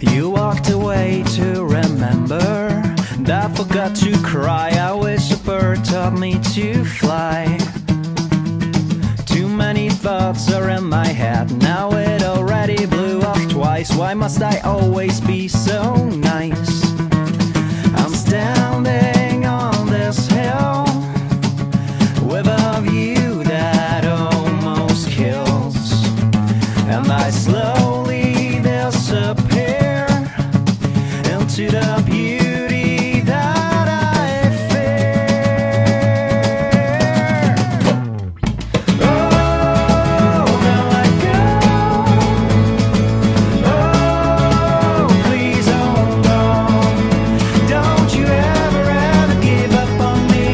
You walked away to remember, and I forgot to cry. I wish a bird taught me to fly. Too many thoughts are in my head, now it already blew off twice. Why must I always be so nice? I'm standing on this hill with a view that almost kills, and I slowly disappear into the beauty that I fear. Oh, don't let go. Oh, please hold on. Don't you ever give up on me.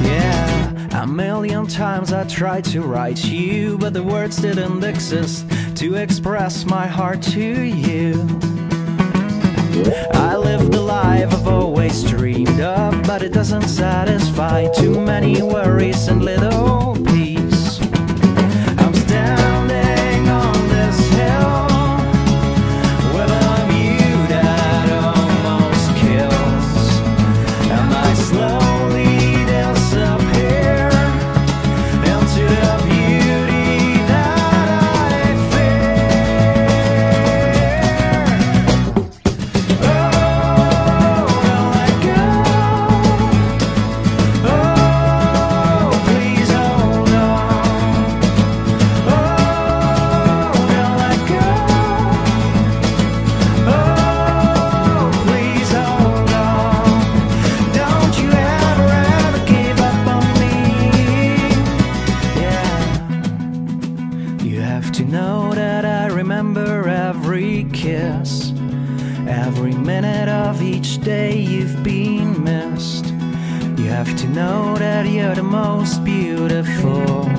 Yeah, a million times I tried to write you, but the words didn't exist to express my heart to you. I live the life I've always dreamed of, but it doesn't satisfy. Too many worries and little peace. I'm standing on this hill with a view that almost kills, and I slowly disappear into the beauty that I fear. To know that I remember every kiss, every minute of each day you've been missed. You have to know that you're the most beautiful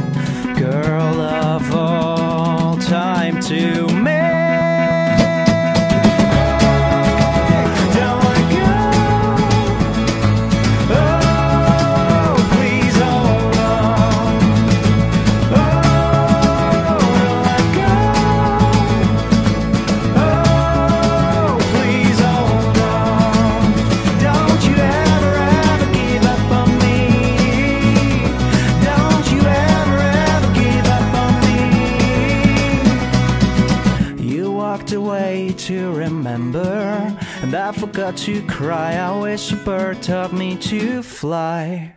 girl of all time to me. Away to remember, and I forgot to cry. I wish a bird taught me to fly.